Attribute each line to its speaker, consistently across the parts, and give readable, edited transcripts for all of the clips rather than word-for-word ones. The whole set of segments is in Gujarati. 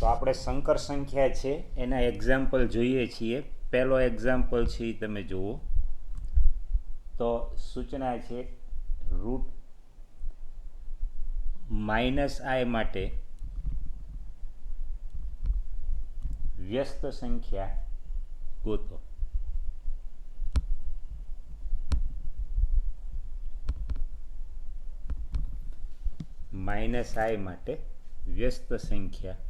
Speaker 1: તો આપણે સંકર સંખ્યા છે એના એક્ઝામ્પલ જોઈએ છીએ. પહેલો એક્ઝામ્પલ છે એ તમે જુઓ. તો સૂચના છે રૂટ -i માટે વ્યસ્ત સંખ્યા ગોતો. -i માટે વ્યસ્ત સંખ્યા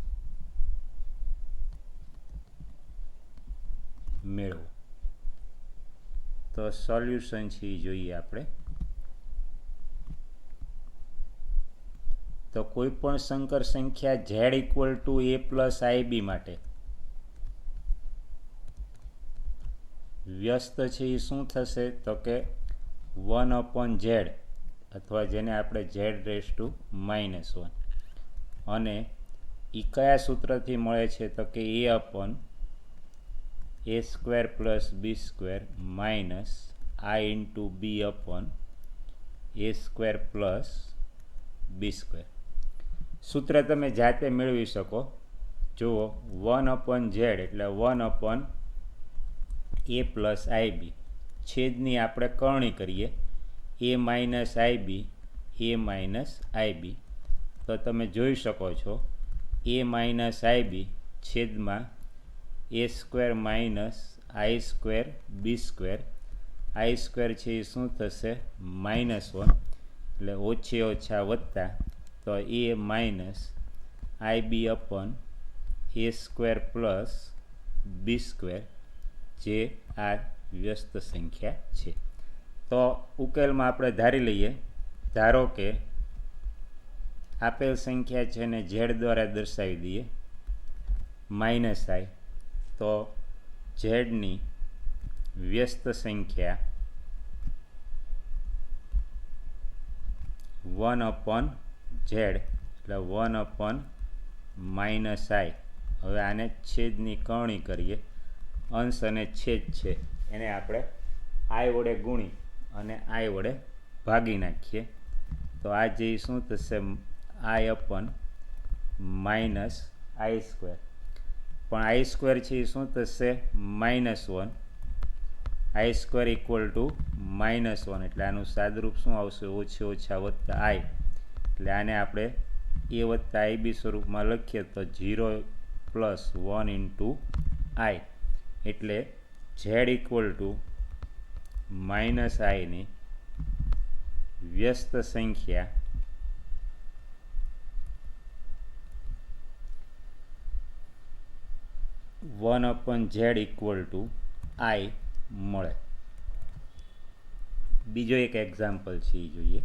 Speaker 1: મેળવો. તો સોલ્યુશન છે એ જોઈએ આપણે. તો કોઈ પણ સંકર સંખ્યા z = a + ib માટે વ્યસ્ત છે એ શું થશે? તો કે 1/z, અથવા જેને આપણે z⁻⁻1, અને એ કયા સૂત્રથી મળે છે? તો કે a/a² + b² - i/b/a² + b². સૂત્ર તમે જાતે મેળવી શકો. જુઓ, 1/z એટલે 1/a + ib. છેદની આપણે કરણી કરીએ, a - ib, a - ib. તો તમે જોઈ શકો છો a - ib છેદમાં a² - i² b². i² છે એ શું થશે? -1, એટલે ઓછે ઓછા વત્તા. તો a - ib/a² + b², જે આ વ્યસ્ત સંખ્યા છે. તો ઉકેલમાં આપણે ધારી લઈએ. ધારો કે આપેલ સંખ્યા છે એને z દ્વારા દર્શાવી દઈએ, -i. તો z ની વ્યસ્ત સંખ્યા 1/z એટલે 1/-i. હવે આને છેદની કરણી કરીએ. અંશ અને છેદ છે એને આપણે i વડે ગુણી અને i વડે ભાગી નાખીએ. તો આ જે શું થશે? i/-i². પણ i² છે એ શું થશે? -1. i² = -1, એટલે આનું સાદુરૂપ શું આવશે? ઓછે ઓછા વત્તા i. એટલે આને આપણે a + ib સ્વરૂપમાં લખીએ તો 0 + 1 × i. એટલે z = -i ની વ્યસ્ત સંખ્યા 1/z = i મળે. બીજો એક એક્ઝામ્પલ છે એ જોઈએ.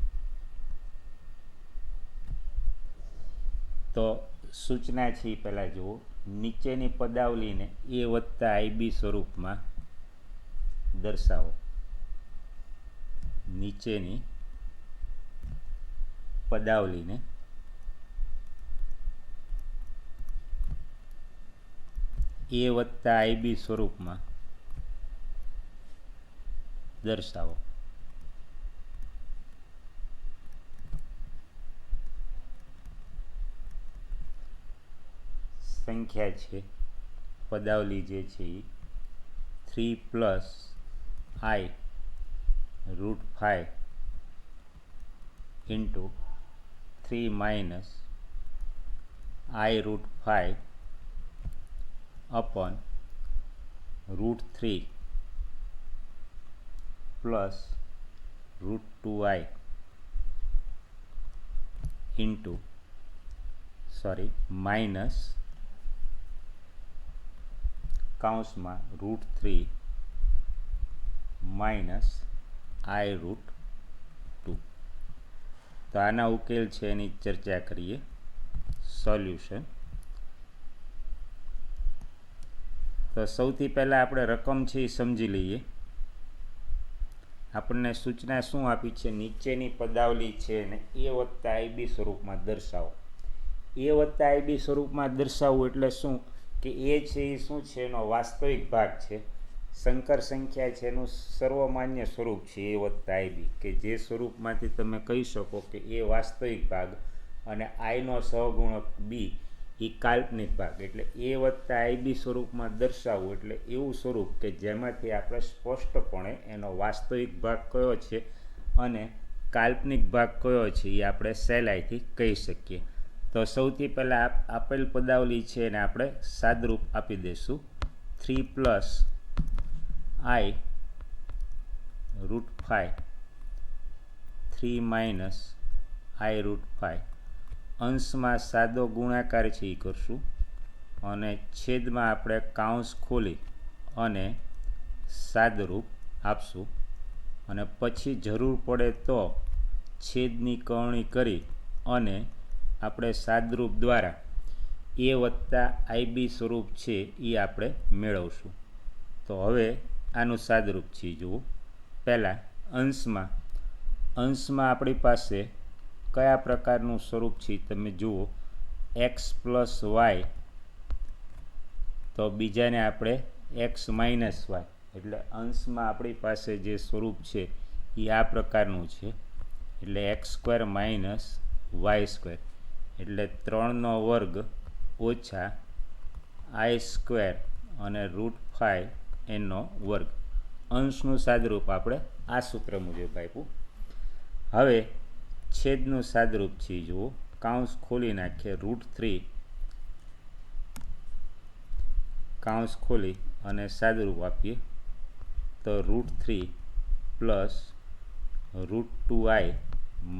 Speaker 1: તો સૂચના છે એ પહેલાં જુઓ. નીચેની પદાવલીને a + ib સ્વરૂપમાં દર્શાવો. નીચેની પદાવલીને a + ib સ્વરૂપમાં દર્શાવો. સંખ્યા છે, પદાવલી જે છે એ 3 + i √5 × 3 - i√5 upon √3 plus √2i into minus કૌંસમાં √3 minus i√2. તો આના ઉકેલ છે એની ચર્ચા કરીએ. સોલ્યુશન. તો સૌથી પહેલાં આપણે રકમ છે એ સમજી લઈએ. આપણને સૂચના શું આપી છે? નીચેની પદાવલી છે એને a + ib સ્વરૂપમાં દર્શાવો. a + ib સ્વરૂપમાં દર્શાવવું એટલે શું? કે એ છે એ શું છે? એનો વાસ્તવિક ભાગ છે. સંકર સંખ્યા છે એનું સર્વમાન્ય સ્વરૂપ છે a + ib, કે જે સ્વરૂપમાંથી તમે કહી શકો કે એ વાસ્તવિક ભાગ અને i નો સહગુણક b એ કાલ્પનિક ભાગ, એટલે એ વત્તા આઈબી સ્વરૂપમાં દર્શાવવું એટલે એવું સ્વરૂપ કે જેમાંથી આપણે સ્પષ્ટપણે એનો વાસ્તવિક ભાગ કયો છે અને કાલ્પનિક ભાગ કયો છે એ આપણે સહેલાઈથી કહી શકીએ. તો સૌથી પહેલાં આપેલ પદાવલી છે એને આપણે સાદરૂપ આપી દઈશું. 3 + i √5 3 - i √5. અંશમાં સાદો ગુણાકાર છે એ કરશું અને છેદમાં આપણે કાઉન્સ ખોલી અને સાદરૂપ આપશું અને પછી જરૂર પડે તો છેદની કરણી કરી અને આપણે સાદરૂપ દ્વારા એ વત્તા આઈબી સ્વરૂપ છે એ આપણે મેળવશું. તો હવે આનું સાદરૂપ છે જુઓ. પહેલાં અંશમાં આપણી પાસે કયા પ્રકારનું સ્વરૂપ છે તમે જુઓ. x + y, તો બીજાને આપણે x - y, એટલે અંશમાં આપણી પાસે જે સ્વરૂપ છે એ આ પ્રકારનું છે. એટલે x² - y², એટલે 3² ઓછા i² અને √5 એનો વર્ગ. અંશનું સાદરૂપ આપણે આ સૂત્ર મુજબ આપ્યું. હવે છેદનું સાદરૂપ છે જુઓ. કાઉન્સ ખોલી નાખીએ. √3 કાઉન્સ ખોલી અને સાદરૂપ આપીએ તો √3 + √2i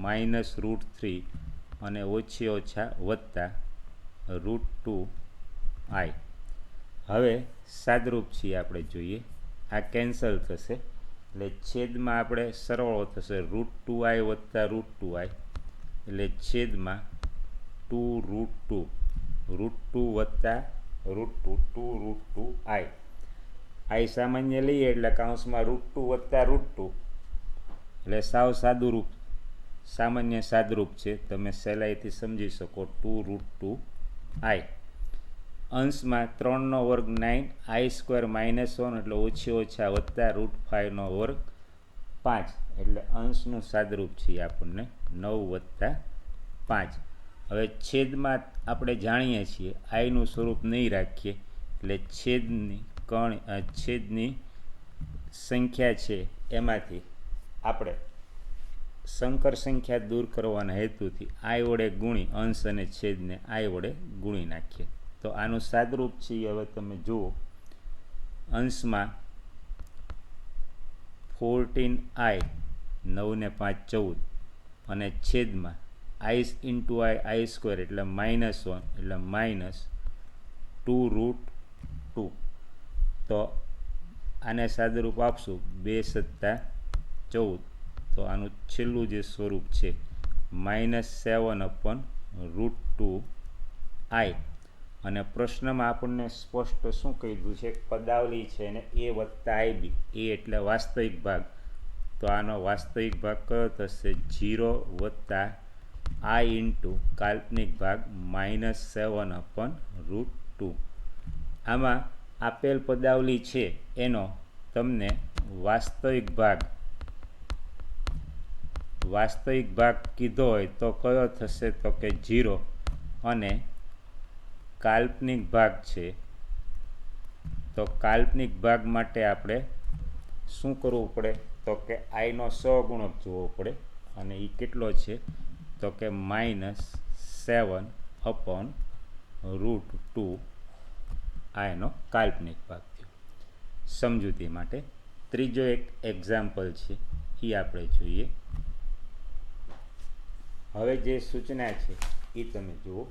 Speaker 1: -√3 અને ઓછા વત્તા √2i. હવે સાદરૂપ છે આપણે જોઈએ. આ કેન્સલ થશે એટલે છેદમાં આપણે સરવાળો થશે √2i વત્તા √2i, એટલે છેદમાં 2√2 √2 વત્તા √2 2√2i. i સામાન્ય લઈએ એટલે કાઉન્સમાં √2 વત્તા √2, એટલે સાવ સાદું રૂપ સામાન્ય સાદરૂપ છે, તમે સહેલાઈથી સમજી શકો. 2√2i. અંશમાં 3² 9, i² -1 એટલે ઓછા વત્તા √5 5, એટલે અંશનું સાદરૂપ છે આપણને 9 + 5. હવે છેદમાં આપણે જાણીએ છીએ આઈનું સ્વરૂપ નહીં રાખીએ, એટલે છેદની સંખ્યા છે એમાંથી આપણે સંકર સંખ્યા દૂર કરવાના હેતુથી આઈ વડે ગુણી અંશ અને છેદને આઈ વડે ગુણી નાખીએ. તો આનું સાદરૂપ છે હવે તમે જુઓ. અંશમાં 14i 9 ને 5 14 અને છેદમાં i × i² એટલે -1 એટલે -2√2. તો આને સાદરૂપ આપશું 2 + 14, તો આનું છેલ્લું જે સ્વરૂપ છે -7/√2i. અને પ્રશ્નમાં આપણને સ્પષ્ટ શું કીધું છે, પદાવલી છે ને એ વત્તા આઈબી, એ એટલે વાસ્તવિક ભાગ. તો આનો વાસ્તવિક ભાગ કયો થશે? 0 + i × કાલ્પનિક ભાગ -7/√2. આમાં આપેલ પદાવલી છે એનો તમને વાસ્તવિક ભાગ કીધો હોય તો કયો થશે? તો કે 0. અને કાલ્પનિક ભાગ છે તો કાલ્પનિક ભાગ માટે આપણે શું કરવું પડે? તો કે આઈનો સહગુણક જોવો પડે, અને એ કેટલો છે? તો કે -7/√2 આ એનો કાલ્પનિક ભાગ થયો. સમજૂતી માટે ત્રીજો એક એક્ઝામ્પલ છે એ આપણે જોઈએ. હવે જે સૂચના છે એ તમે જુઓ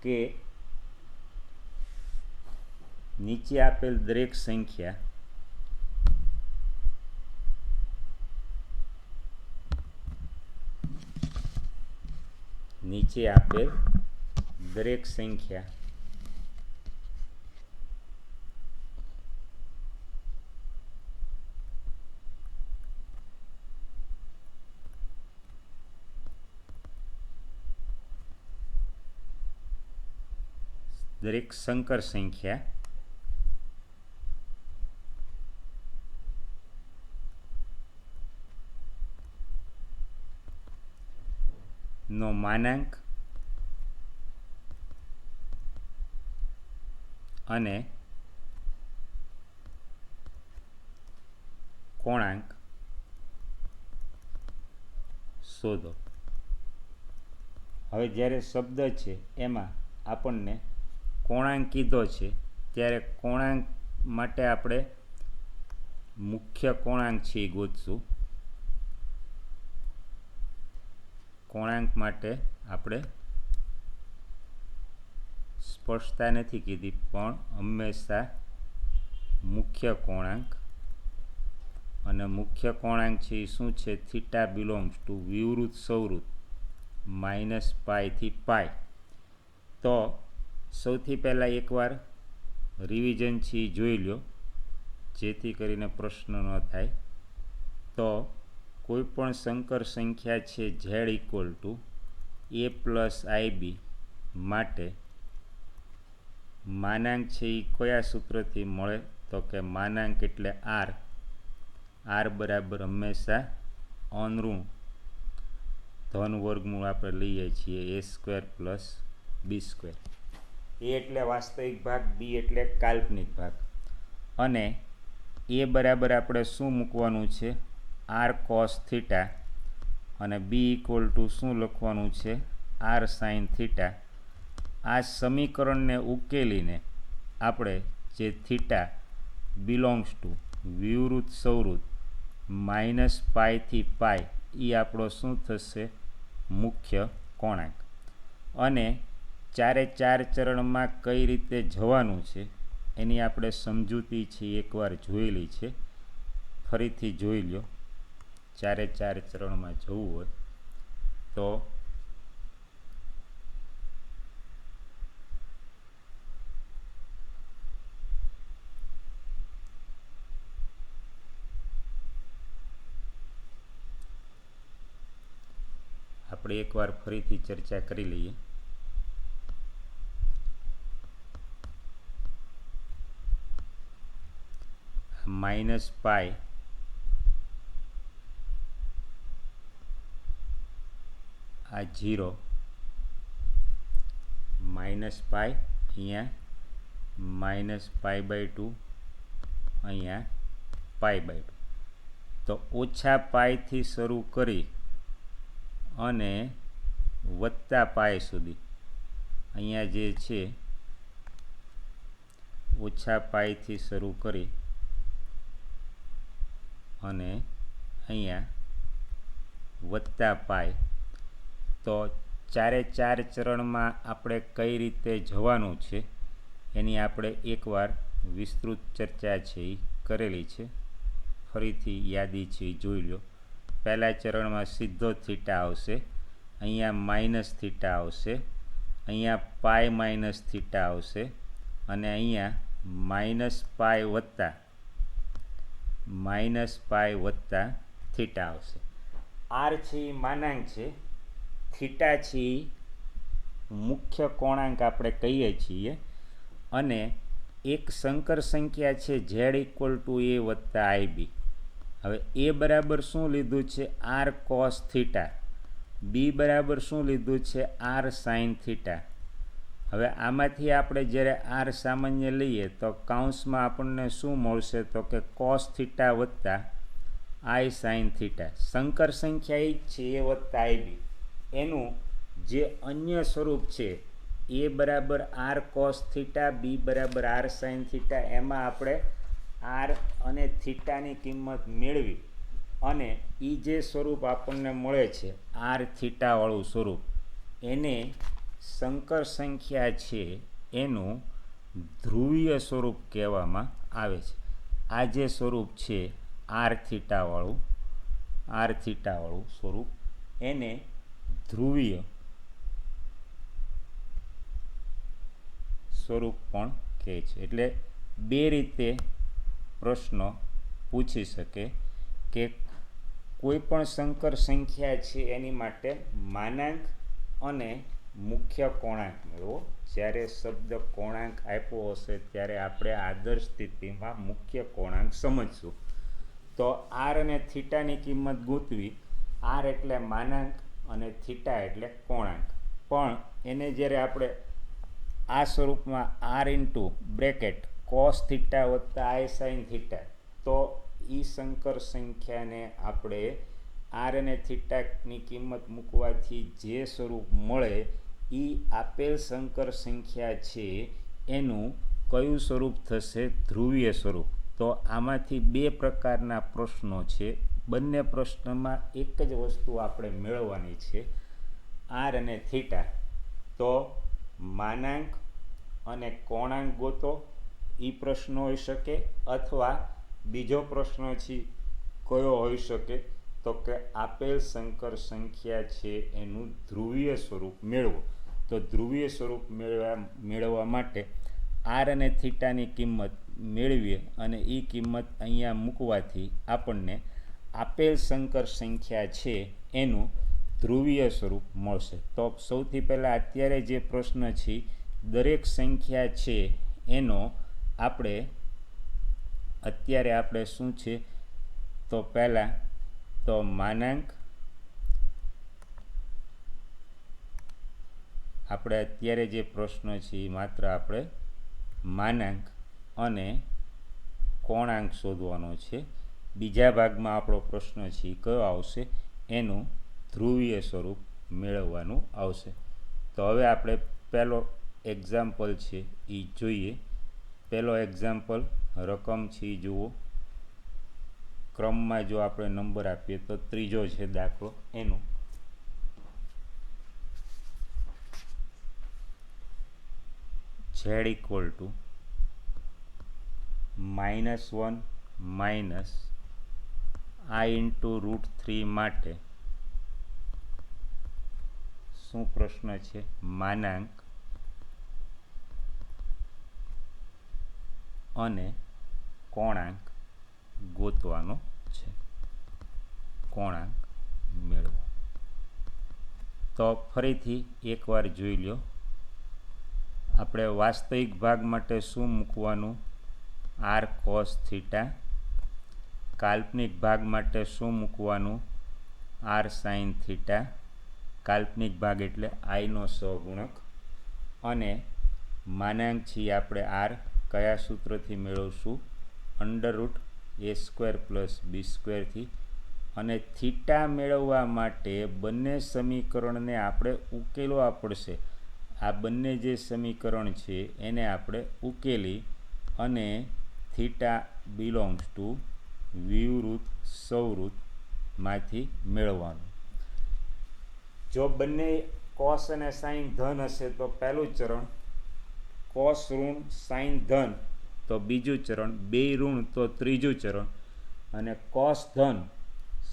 Speaker 1: કે નીચે આપેલ દરેક સંખ્યા સંકર સંખ્યા નો માનાંક અને કોણાંક શોધો. હવે જ્યારે શબ્દ છે એમાં આપણને કોણાંક કીધો છે ત્યારે કોણાંક માટે આપણે મુખ્ય કોણાંક છે એ ગોતશું. કોણાંક માટે આપણે સ્પષ્ટતા નથી કીધી, પણ હંમેશા મુખ્ય કોણાંક, અને મુખ્ય કોણાંક છે એ શું છે? થીટા બિલોંગ્સ ટુ વિવૃત સવૃત -π થી π. તો સૌથી પહેલાં એકવાર રિવિઝન છે એ જોઈ લો, જેથી કરીને પ્રશ્ન ન થાય. તો કોઈ પણ સંકર સંખ્યા છે z = a + ib માટે માનાંક છે એ કયા સૂત્રથી મળે? તો કે માનાંક એટલે r બરાબર હંમેશા અનઋણ ધન વર્ગમૂળ આપણે લઈએ છીએ a² + b². a એટલે વાસ્તવિક ભાગ, b એટલે કાલ્પનિક ભાગ. અને a બરાબર આપણે શું મૂકવાનું છે? r cos θ. અને b = શું લખવાનું છે? r sin θ. આ સમીકરણને ઉકેલીને આપણે જે થીટા બિલોંગ્સ ટુ વિવૃત સવૃત -π થી π એ આપણો શું થશે? મુખ્ય કોણાંક. અને 4 ચરણમાં કઈ રીતે જવાનું છે એની આપણે સમજૂતી છે એકવાર જોયેલી છે, ફરીથી જોઈ લો. 4 ચરણમાં જવું હોય તો આપણે એકવાર ફરીથી ચર્ચા કરી લઈએ. -π આ 0, -π અહીંયા -π/2, અહીંયા π/2. તો ઓછા પાઈથી શરૂ કરી અને વત્તા પાય સુધી અહીંયા જે છે ઓછા પાઈથી શરૂ કરી અને અહીંયા વત્તા પાય. તો 4 ચરણમાં આપણે કઈ રીતે જવાનું છે એની આપણે એકવાર વિસ્તૃત ચર્ચા છે એ કરેલી છે, ફરીથી યાદી છે એ જોઈ લો. પહેલા ચરણમાં સીધો થીટા આવશે, અહીંયા -θ આવશે, અહીંયા π - θ આવશે, અને અહીંયા -π વત્તા θ આવશે. r છે એ માનાંક છે, થીટા છે એ મુખ્ય કોણાંક આપણે કહીએ છીએ, અને એક સંકર સંખ્યા છે z = a + ib. હવે a બરાબર શું લીધું છે? r cos θ. b બરાબર શું લીધું છે? r sin θ. હવે આમાંથી આપણે જ્યારે r સામાન્ય લઈએ તો કૌંસમાં આપણને શું મળશે? તો કે cos θ + i sin θ. સંકર સંખ્યા એ જ છે a + ib. એનું જે અન્ય સ્વરૂપ છે a બરાબર r cos θ, b બરાબર r sin θ, એમાં આપણે r અને થીટાની કિંમત મેળવી અને એ જે સ્વરૂપ આપણને મળે છે r થીટાવાળું સ્વરૂપ, એને સંકર સંખ્યા છે એનું ધ્રુવીય સ્વરૂપ કહેવામાં આવે છે. આ જે સ્વરૂપ છે r થીટાવાળું સ્વરૂપ, એને ધ્રુવીય સ્વરૂપ પણ કહે છે. એટલે બે રીતે પ્રશ્નો પૂછી શકે કે કોઈ પણ સંકર સંખ્યા છે એની માટે માનાંક અને મુખ્ય કોણાંક મેળવો. જ્યારે શબ્દ કોણાંક આપ્યો હશે ત્યારે આપણે આદર્શ સ્થિતિમાં મુખ્ય કોણાંક સમજશું. તો r અને થીટાની કિંમત ગોતવી. r એટલે માનાંક અને થીટા એટલે કોણાંક. પણ એને જ્યારે આપણે આ સ્વરૂપમાં r into bracket cos theta વત્તા આઈ સાઇન થીટા, તો એ સંકર સંખ્યાને આપણે આર અને થીટાની કિંમત મૂકવાથી જે સ્વરૂપ મળે એ આપેલ સંકર સંખ્યા છે એનું કયું સ્વરૂપ થશે? ધ્રુવીય સ્વરૂપ. તો આમાંથી બે પ્રકારના પ્રશ્નો છે. બંને પ્રશ્નમાં એક જ વસ્તુ આપણે મેળવવાની છે, આર અને થીટા. તો માનાંક અને કોણાંક ગોતો, એ પ્રશ્ન હોઈ શકે, અથવા બીજો પ્રશ્ન છે કયો હોઈ શકે? તો કે આપેલ સંકર સંખ્યા છે એનું ધ્રુવીય સ્વરૂપ મેળવો. તો ધ્રુવીય સ્વરૂપ મેળવવા માટે આર અને થીટાની કિંમત મેળવીએ અને એ કિંમત અહીંયા મૂકવાથી આપણને આપેલ સંકર સંખ્યા છે એનું ધ્રુવીય સ્વરૂપ મળશે. તો સૌથી પહેલાં અત્યારે જે પ્રશ્ન છે, દરેક સંખ્યા છે એનો અત્યારે શું છે? તો પહેલાં તો માનાંક અત્યારે જે પ્રશ્ન છે એ માત્ર આપણે માનાંક અને કોણાંક શોધવાનો છે. બીજા ભાગમાં આપણો પ્રશ્ન છે એ કયો આવશે? એનું ધ્રુવીય સ્વરૂપ મેળવવાનું આવશે. તો હવે આપણે પહેલો એક્ઝામ્પલ છે એ જોઈએ. પહેલો એક્ઝામ્પલ રકમ છે એ જુઓ. ક્રમમાં જો આપણે નંબર આપીએ તો ત્રીજો છે દાખલો એનું. z equal to -1 minus I into √3 માટે શું પ્રશ્ન છે? માનાંક અને કોણાંક ગોતવાનો છે. કોણાંક મેળવો. તો ફરીથી એકવાર જોઈ લો. આપણે વાસ્તવિક ભાગ માટે શું મૂકવાનું? R cos theta. કાલ્પનિક ભાગ માટે શું મૂકવાનું? R sine theta. કાલ્પનિક ભાગ એટલે આઈનો સહગુણક. અને માનાંક છીએ આપણે આર કયા સૂત્રથી મેળવશું? √a² + b²થી. અને થીટા મેળવવા માટે બંને સમીકરણને આપણે ઉકેલવા પડશે. આ બંને જે સમીકરણ છે એને આપણે ઉકેલી અને થીટા બિલોંગ્સ ટુ વિવૃત સૌવૃતમાંથી મેળવવાનું. જો બંને કોસ અને સાઇન ધન હશે તો પહેલું ચરણ, કોસ ઋણ સાઇન ધન તો બીજું ચરણ, બે ઋણ તો ત્રીજું ચરણ, અને કોસ ધન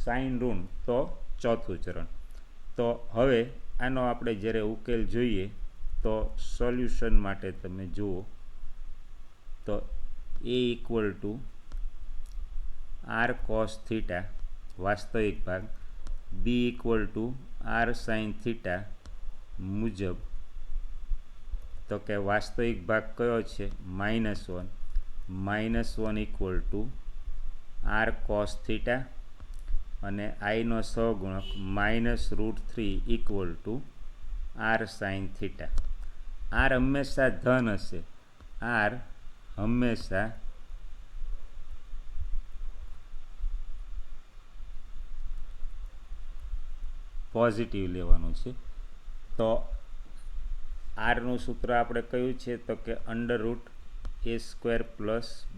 Speaker 1: સાઇન ઋણ તો ચોથું ચરણ. તો હવે આનો આપણે જ્યારે ઉકેલ જોઈએ તો સોલ્યુશન માટે તમે જુઓ તો a equal to r cos theta વાસ્તવિક ભાગ, b equal to r sine theta મુજબ. તો કે વાસ્તવિક ભાગ કયો છે? -1. -1 equal to r cos theta અને આઈનો સહગુણક -√3 equal to r sine theta. R હંમેશા ધન હશે. આર હંમેશા પોઝિટિવ લેવાનું છે. તો આરનું સૂત્ર આપણે કયું છે? તો કે √a² +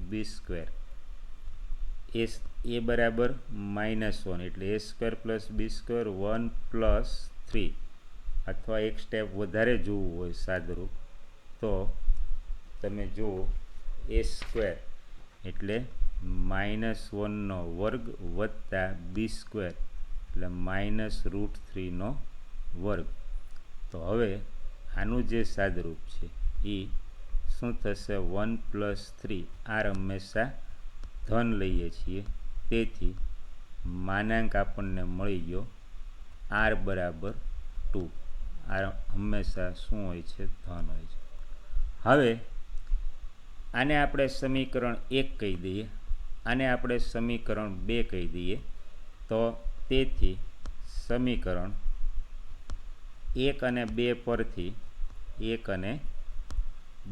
Speaker 1: b². એ બરાબર -1 એટલે a² + b² 1 + 3, અથવા એક સ્ટેપ વધારે જોવું હોય સાદરૂપ તો તમે જુઓ a² એટલે -1² વત્તા b² એટલે -√3². તો હવે આનું જે સાદરૂપ છે એ શું થશે? 1 + 3. આર હંમેશા ધન લઈએ છીએ, તેથી માનાંક આપણને મળી ગયો આર બરાબર 2. આર હંમેશા શું હોય છે? ધન હોય છે. હવે આને આપણે સમીકરણ 1 કહી દઈએ, આને આપણે સમીકરણ 2 કહી દઈએ. તો તેથી સમીકરણ 1 અને 2 પરથી 1 અને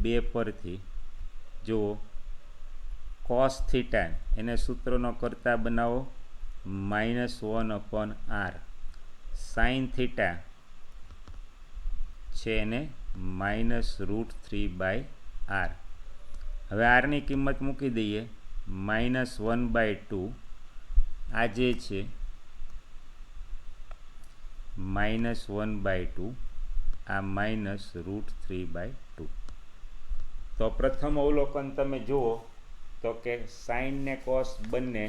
Speaker 1: 2 પરથી જુઓ કોસ થીટા એને સૂત્રનો કરતા બનાવો -1/r, સાઇન થીટા છે એને -√3/r. હવે આરની કિંમત મૂકી દઈએ -1/2, આ જે છે -1/2, આ -√3/2. તો પ્રથમ અવલોકન તમે જુઓ તો કે સાઇન ને કોસ બંને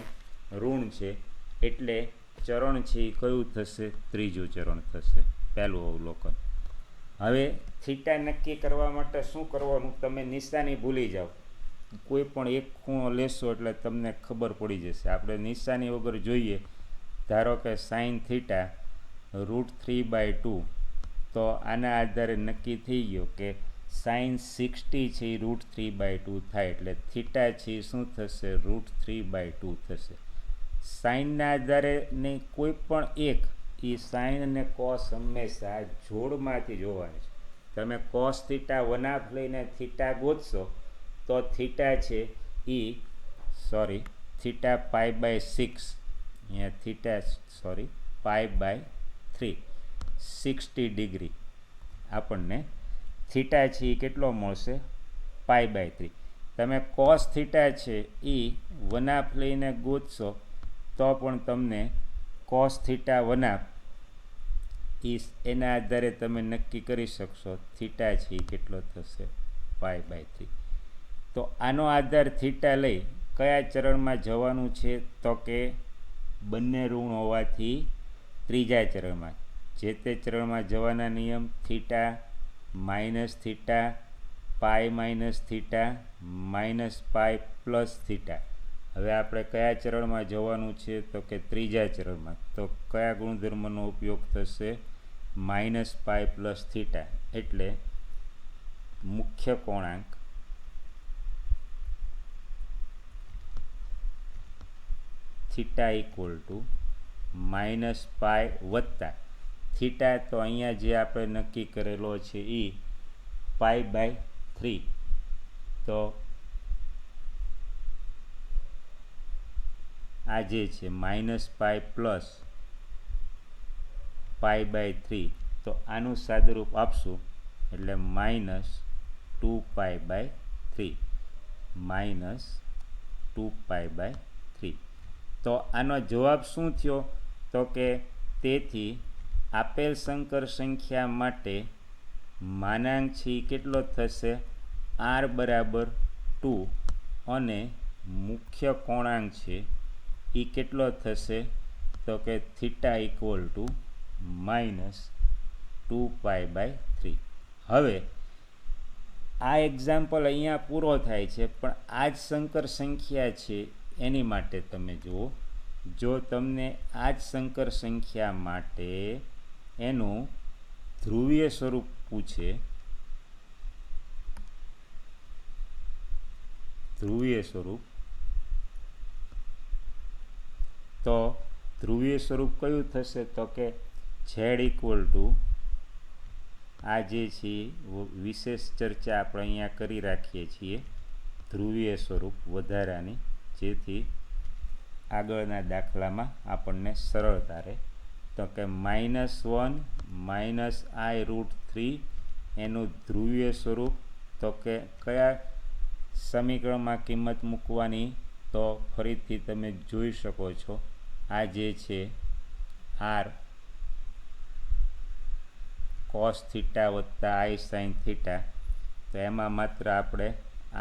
Speaker 1: ઋણ છે, એટલે ચરણ છે એ કયું થશે? ત્રીજું ચરણ થશે, પહેલું અવલોકન. હવે થીટા નક્કી કરવા માટે શું કરવાનું? તમે નિશાની ભૂલી જાઓ, કોઈ પણ એક ખૂણો લેશો એટલે તમને ખબર પડી જશે. આપણે નિશાની વગર જોઈએ, ધારો કે સાઇન થીટા √3/2, તો આના આધારે નક્કી થઈ ગયો કે સાઇન 60 છે એ √3/2 થાય, એટલે થીટા છે એ શું થશે? √3/2 થશે. સાઇનના આધારે ને કોઈ પણ એક એ સાઇન અને કોસ હંમેશા જોડમાંથી જોવાય છે. તમે કોસ થીટા 1/2 લઈને થીટા ગોતશો તો થીટા છે એ થીટા π/6, અહીંયા થીટા π/3, 60 ડિગ્રી આપણને થીટા છે એ કેટલો મળશે? π/3. તમે કોસ થીટા છે એ 1/2 લઈને ગોતશો તો પણ તમને કોસ થીટા 1/2 એના આધારે તમે નક્કી કરી શકશો થીટા છે એ કેટલો થશે? π/3. તો આનો આધાર થીટા લઈ કયા ચરણમાં જવાનું છે? તો કે બંને ઋણ હોવાથી ત્રીજા ચરણમાં. જે તે ચરણમાં જવાના નિયમ theta minus theta pi minus theta minus pi plus theta. હવે આપણે કયા ચરણમાં જવાનું છે? તો કે ત્રીજા ચરણમાં. તો કયા ગુણધર્મનો ઉપયોગ થશે? -પાઈ પ્લસ થીટા, એટલે મુખ્ય કોણાંક થીટા ઇક્વલ ટુ -પાઈ વત્તા થીટા, તો અહીંયા જે આપણે નક્કી કરેલો છે એ π/3, તો આ જે છે -પાઈ પ્લસ π/3, તો આનું સાદુરૂપ આપશું એટલે -2π/3, -2π/3. તો આનો જવાબ શું થયો? તો કે તેથી આપેલ સંકર સંખ્યા માટે માનાંક છે કેટલો થશે? r બરાબર 2, અને મુખ્ય કોણાંક છે એ કેટલો થશે? તો કે થીટા ઇક્વલ ટુ -2π/3. હવે આ એક્ઝામ્પલ અહીંયા પૂરો થાય છે, પણ આ જ સંકર સંખ્યા છે એની માટે તમે જુઓ. જો તમને આ જ સંકર સંખ્યા માટે એનું ધ્રુવીય સ્વરૂપ પૂછે, ધ્રુવીય સ્વરૂપ, તો ધ્રુવીય સ્વરૂપ કયું થશે? તો કે z ઇક્વલ ટુ, આ જે છે વિશેષ ચર્ચા આપણે અહીંયા કરી રાખીએ છીએ ધ્રુવીય સ્વરૂપ વધારાની, જેથી આગળના દાખલામાં આપણને સરળતા રહે. તો કે -1 -i√3 એનું ધ્રુવીય સ્વરૂપ, તો કે કયા સમીકરણમાં કિંમત મૂકવાની? તો ફરીથી તમે જોઈ શકો છો, આ જે છે r કોસ થીટા વત્તા આઈ સાઇન થીટા, તો એમાં માત્ર આપણે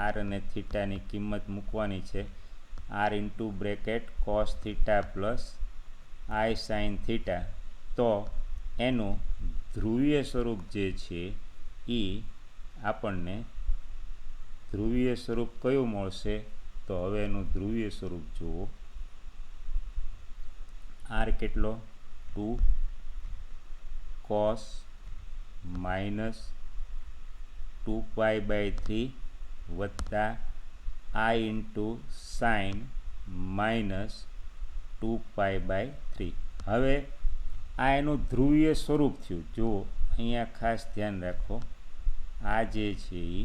Speaker 1: r અને થીટાની કિંમત મૂકવાની છે. r into bracket cos theta plus i sine theta, તો એનું ધ્રુવીય સ્વરૂપ જે છે એ આપણને ધ્રુવીય સ્વરૂપ કયું મળશે? તો હવે એનું ધ્રુવીય સ્વરૂપ જુઓ. r કેટલો? 2 cos -2π/3 વત્તા i ઇન્ટુ સાઇન -2π/3. હવે આ એનું ધ્રુવીય સ્વરૂપ થયું. જુઓ અહીંયા ખાસ ધ્યાન રાખો, આ જે છે એ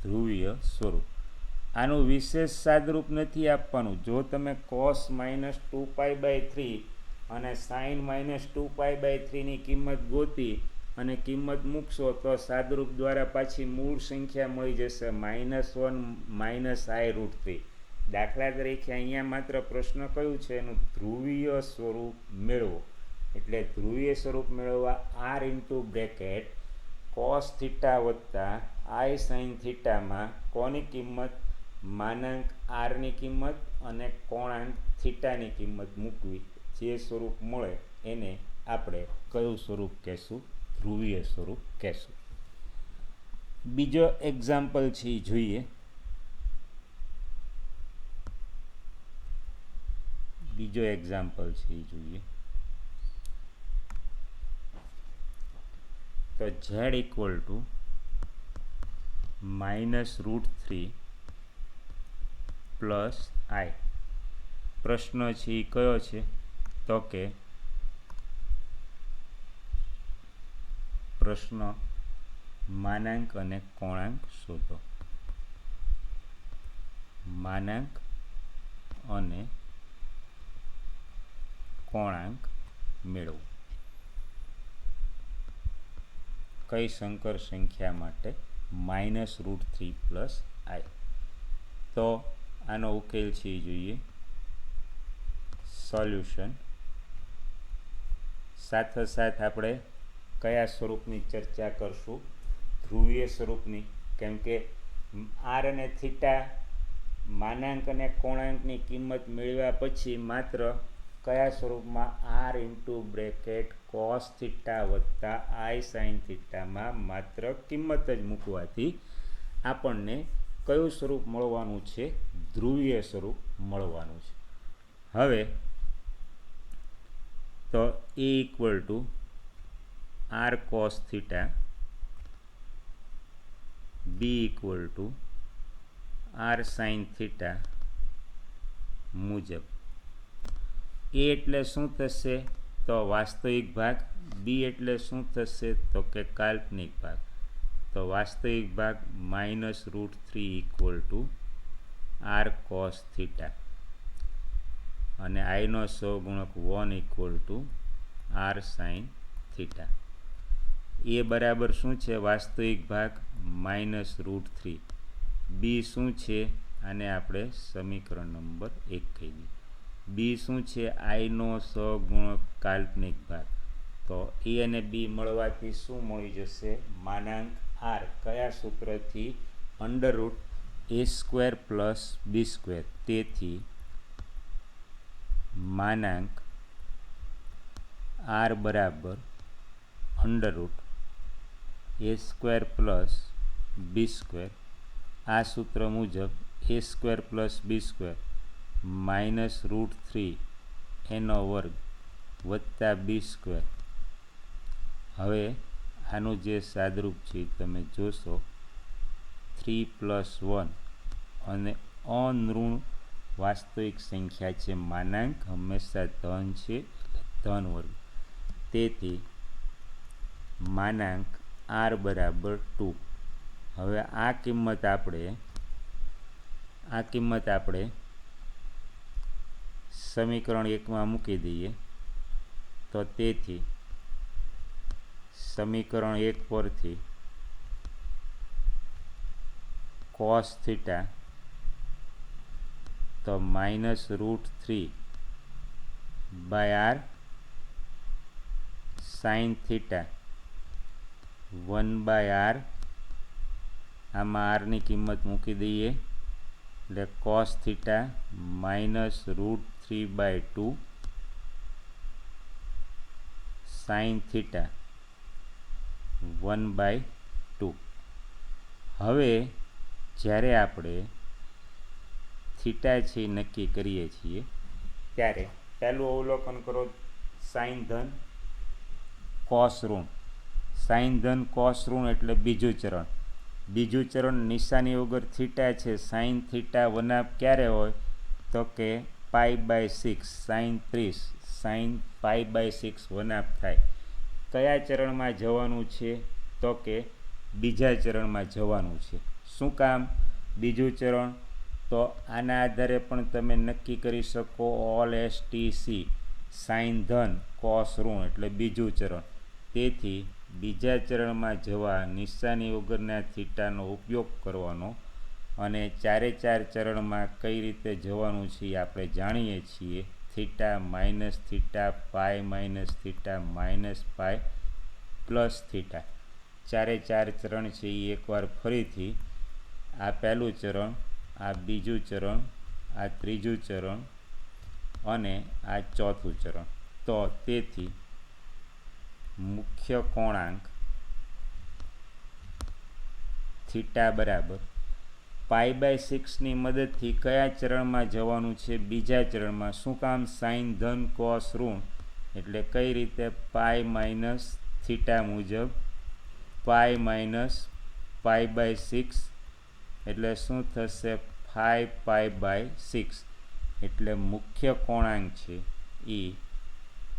Speaker 1: ધ્રુવીય સ્વરૂપ. આનું વિશેષ સાદરૂપ નથી આપવાનું. જો તમે cos -2π/3 અને sin -2π/3ની કિંમત ગોતી અને કિંમત મૂકશો તો સાદરૂપ દ્વારા પાછી મૂળ સંખ્યા મળી જશે -1 -i√3. દાખલા તરીકે અહીંયા માત્ર પ્રશ્ન કયું છે, એનું ધ્રુવીય સ્વરૂપ મેળવો. એટલે ધ્રુવીય સ્વરૂપ મેળવવા r into bracket cos theta વત્તા i sin થીટામાં કોની કિંમત, માનાંક આરની કિંમત અને કોણાંક થીટાની કિંમત મૂકવી. જે સ્વરૂપ મળે એને આપણે કયું સ્વરૂપ કહેશું? ધ્રુવીય સ્વરૂપ કહેશું. બીજો એક્ઝામ્પલ છે એ જોઈએ. તો z equal to -√3 plus i. પ્રશ્ન છે એ કયો છે? તો કે પ્રશ્ન માનાંક અને કોણાંક શોધો. માનાંક અને કોણાંક મેળવો. કઈ સંકર સંખ્યા માટે? -√3 પ્લસ i. તો આનો ઉકેલ છે એ જોઈએ. સોલ્યુશન. સાથોસાથ આપણે કયા સ્વરૂપની ચર્ચા કરશું? ધ્રુવીય સ્વરૂપની. કેમ કે r અને થીટા માનાંક અને કોણાંકની કિંમત મેળવ્યા પછી માત્ર કયા સ્વરૂપમાં? r into bracket cos theta વત્તા i sin થીટામાં માત્ર કિંમત જ મૂકવાથી આપણને કયું સ્વરૂપ મળવાનું છે? ધ્રુવીય સ્વરૂપ મળવાનું છે. હવે તો a equal to r cos theta, b equal to r sin theta મુજબ. a એટલે શું થશે? તો વાસ્તવિક ભાગ. b એટલે શું થશે? તો કે કાલ્પનિક ભાગ. તો વાસ્તવિક ભાગ -√3 equal to r cos theta અને i નો સહગુણક 1 equal to r sin theta. એ બરાબર શું છે? વાસ્તવિક ભાગ -√3. બી શું છે? આને આપણે સમીકરણ નંબર 1 કહી દઈએ. બી શું છે? આઈનો સહગુણક કાલ્પનિક ભાગ. તો એ અને બી મળવાથી શું મળી જશે? માનાંક આર. કયા સૂત્રથી? √a² plus b². તેથી માનાંક આર બરાબર √a² પ્લસ b². આ સૂત્ર મુજબ a² પ્લસ b² -√3 એનો વર્ગ વત્તા b². હવે આનું જે સાદરૂપ છે તમે જોશો, 3 + 1 અને અનઋણ વાસ્તવિક સંખ્યા છે. માનાંક હંમેશા ધન છે, ધન વર્ગ. તેથી માનાંક r બરાબર 2. હવે આ કિંમત આપણે સમીકરણ 1માં મૂકી દઈએ. તો તેથી સમીકરણ 1 પરથી cos થીટા તો -√3/r sin થીટા 1/r. આમાં r ની કિંમત મૂકી દઈએ એટલે cos થીટા -√3/2 sin થીટા 1/2. હવે જ્યારે આપણે થીટા છે નક્કી કરીએ છીએ ત્યારે પહેલું અવલોકન કરો, સાઇન ધન કોસ ઋણ. સાઇન ધન કોસ ઋણ એટલે બીજું ચરણ. બીજું ચરણ નિશાની વગર થીટા છે. સાઇન થીટા વનાપ ક્યારે હોય? તો કે π/6 સાઇન 30 સાઇન π/6 વનાપ થાય. કયા ચરણમાં જવાનું છે? તો કે બીજા ચરણમાં જવાનું છે. શું કામ બીજું ચરણ? તો આના આધારે પણ તમે નક્કી કરી શકો ઓલ STC સાઇન ધન કોસ ઋણ એટલે બીજું ચરણ. તેથી બીજા ચરણમાં જવા નિશાની વગરના થીટાનો ઉપયોગ કરવાનો અને ચારે ચાર ચરણમાં કઈ રીતે જવાનું છે એ આપણે જાણીએ છીએ. Theta minus theta pi minus theta minus pi plus theta ચારે ચાર ચરણ છે એ એકવાર ફરીથી આ પહેલું ચરણ, આ બીજું ચરણ, આ ત્રીજું ચરણ અને આ ચોથું ચરણ. તો તેથી મુખ્ય કોણાંક થીટા બરાબર પાઈ બાય 6ની મદદથી કયા ચરણમાં જવાનું છે? બીજા ચરણમાં. શું કામ? સાઇન ધન કોસ ઋણ એટલે કઈ રીતે? પાઈ માઇનસ થીટા મુજબ પાઈ માઇનસ પાઈ બાય 6 એટલે શું થશે? 5 પાઈ બાય 6 એટલે મુખ્ય કોણાંક છે એ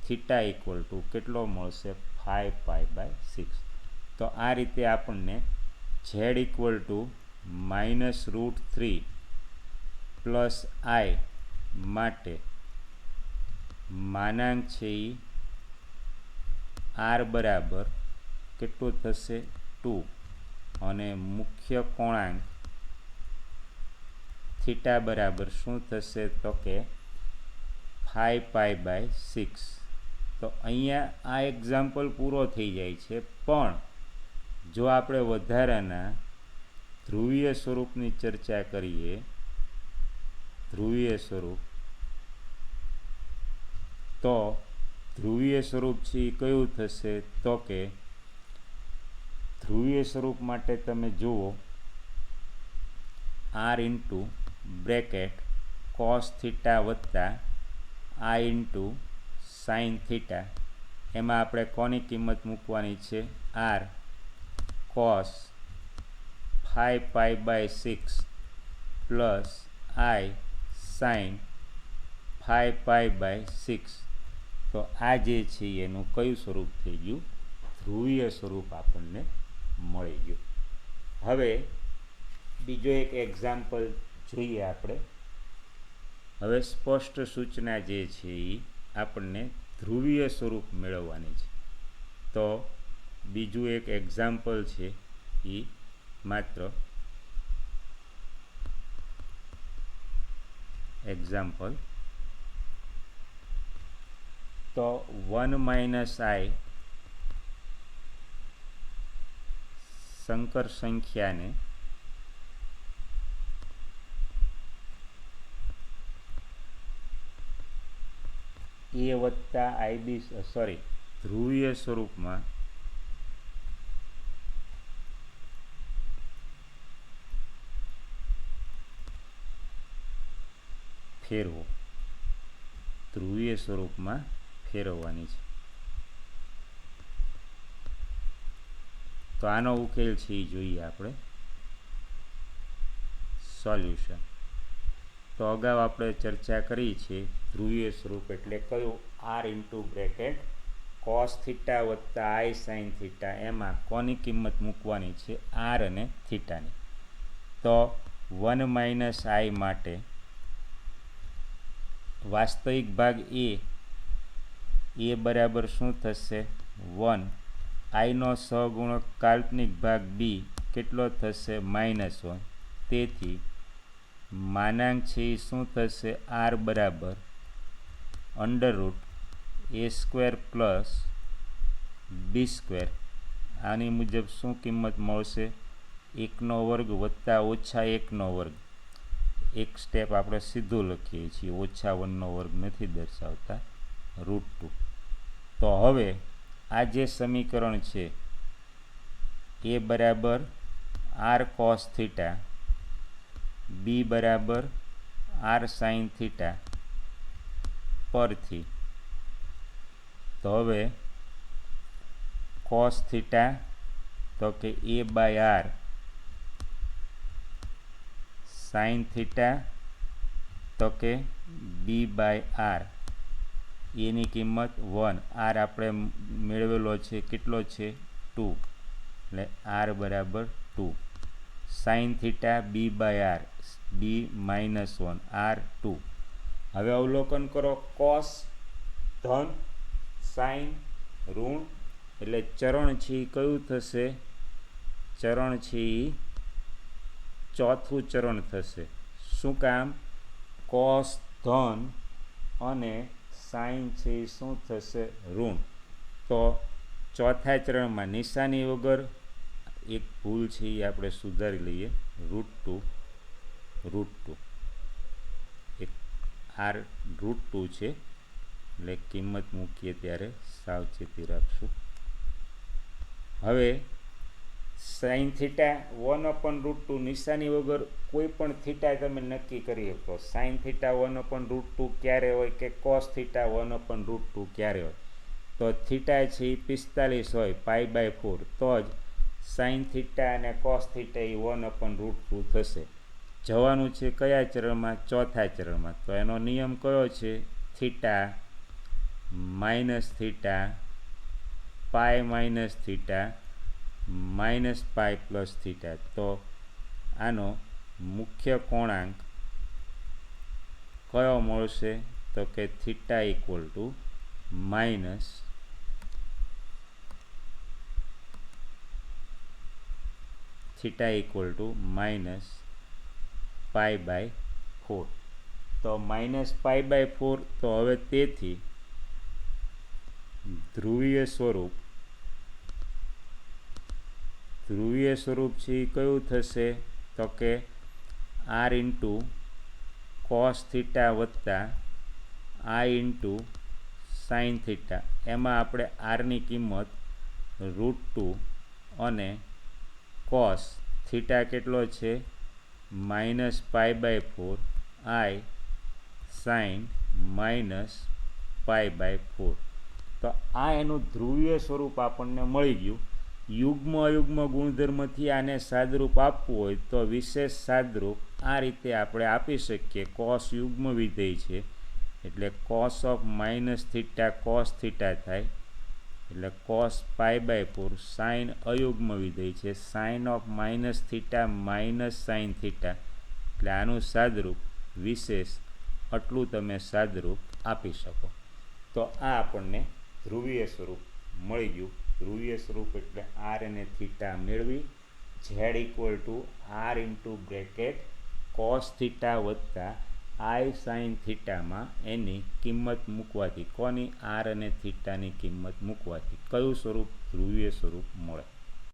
Speaker 1: થીટા ઇક્વલ ટુ કેટલો મળશે? 5 પાઈ બાય 6. તો આ રીતે આપણને z ઇક્વલ ટુ -√3 પ્લસ આઈ માટે માનાંક છે એ r બરાબર કેટલું થશે? 2 અને મુખ્ય કોણાંક થીટા બરાબર શું થશે? તો કે 5 પાઈ બાય 6. તો અહીંયા આ એક્ઝામ્પલ પૂરો થઈ જાય છે. પણ જો આપણે વધારાના ધ્રુવીય સ્વરૂપની ચર્ચા કરીએ, ધ્રુવીય સ્વરૂપ, તો ધ્રુવીય સ્વરૂપ છે એ કયું થશે? તો કે ધ્રુવીય સ્વરૂપ માટે તમે જુઓ r into bracket cos theta વત્તા i ઇન્ટુ સાઇન થીટા. એમાં આપણે કોની કિંમત મૂકવાની છે? r cos 5 pi by 6 plus i sine 5 pi by 6. તો આ જે છે એનું કયું સ્વરૂપ થઈ ગયું? ધ્રુવીય સ્વરૂપ આપણને મળી ગયું. હવે બીજો એક એક્ઝામ્પલ જોઈએ આપણે. હવે સ્પષ્ટ સૂચના જે છે એ આપણને ધ્રુવીય સ્વરૂપ મેળવવાની છે. તો બીજું એક એક્ઝામ્પલ છે એ માત્ર એક્ઝામ્પલ. તો 1 - i સંકર સંખ્યાને a વત્તા ib ધ્રુવીય સ્વરૂપમાં ફેરવો, ધ્રુવીય સ્વરૂપમાં ફેરવવાની છે. તો આનો ઉકેલ છે એ જોઈએ આપણે. સોલ્યુશન. તો અગાઉ આપણે ચર્ચા કરી છે ધ્રુવીય સ્વરૂપ એટલે કયું? r into bracket cos theta વત્તા i સાઇન થીટા. એમાં કોની કિંમત મૂકવાની છે? r અને થીટાની. તો 1 - i માટે વાસ્તવિક ભાગ a બરાબર શું થશે? 1. આઈનો સહગુણક કાલ્પનિક ભાગ b કેટલો થશે? -1. તેથી માનાંક છે એ શું થશે? r બરાબર √a² પ્લસ b². આની મુજબ શું કિંમત મળશે? 1² વત્તા -1/2. એક સ્ટેપ આપણે સીધું લખીએ છીએ, -1² નથી દર્શાવતા, √2. તો હવે આ જે સમીકરણ છે એ બરાબર r કોસ થીટા, b બરાબર r સાઇન થીટા પરથી. તો હવે કોસ થીટા તો કે a/r, સાઇન થીટા તો કે b/r. એની કિંમત 1, r આપણે મેળવેલો છે કેટલો છે? 2, એટલે r બરાબર 2. Sine theta b/r b-1 r2. હવે અવલોકન કરો, કોસ ધન, સાઇન ઋણ, એટલે ચરણ છે એ કયું થશે? ચરણ છે એ ચોથું ચરણ થશે. શું કામ? કોસ ધન અને સાઇન છે એ શું થશે? ઋણ. તો ચોથા ચરણમાં નિશાની વગર એક ભૂલ છે એ આપણે સુધારી લઈએ. √2 એક આર √2 છે, એટલે કિંમત મૂકીએ ત્યારે સાવચેતી રાખશું. હવે સાઇન થીટા 1/√2 નિશાની વગર કોઈ પણ થીટા તમે નક્કી કરી શકો. સાઇન થીટા 1/√2 ક્યારે હોય કે કોસ થીટા 1/√2 ક્યારે હોય? તો થીટા છે એ 45 હોય π/4, તો જ સાઇન થીટા અને કોસ થીટા એ 1/√2 થશે. જવાનું છે કયા ચરણમાં? ચોથા ચરણમાં. તો એનો નિયમ કયો છે? Theta minus theta pi minus theta minus pi plus theta. તો આનો મુખ્ય કોણાંક કયો મળશે? તો કે થીટા ઇક્વલ ટુ માઇનસ -π/4. તો -π/4. તો હવે તેથી ધ્રુવીય સ્વરૂપ છે એ કયું થશે? તો કે r ઇન્ટુ કોસ થીટા વત્તા i ઇન્ટુ સાઇન થીટા. એમાં આપણે આરની કિંમત √2 અને કોસ થીટા કેટલો છે? -π/4 i સાઇન -π/4. તો આ એનું ધ્રુવીય સ્વરૂપ આપણને મળી ગયું. યુગ્મ અયુગ્મ ગુણધર્મથી આને સાદરૂપ આપવું હોય તો વિશેષ સાદરૂપ આ રીતે આપણે આપી શકીએ. કોસ યુગ્મ વિધેય છે એટલે કોસ ઓફ -θ કોસ થીટા થાય, એટલે કોસ π/4. સાઇન અયુગ્મ વિધેય છે, sine of -θ minus sine theta, એટલે આનું સાદરૂપ વિશેષ આટલું તમે સાદરૂપ આપી શકો. તો આ આપણને ધ્રુવીય સ્વરૂપ મળી ગયું. ધ્રુવીય સ્વરૂપ એટલે આર અને થીટા મેળવી z equal to r into bracket cos theta વત્તા આઈ સાઇન થીટામાં એની કિંમત મૂકવાથી, કોની? આર અને થીટાની કિંમત મૂકવાથી કયું સ્વરૂપ? ધ્રુવીય સ્વરૂપ મળે.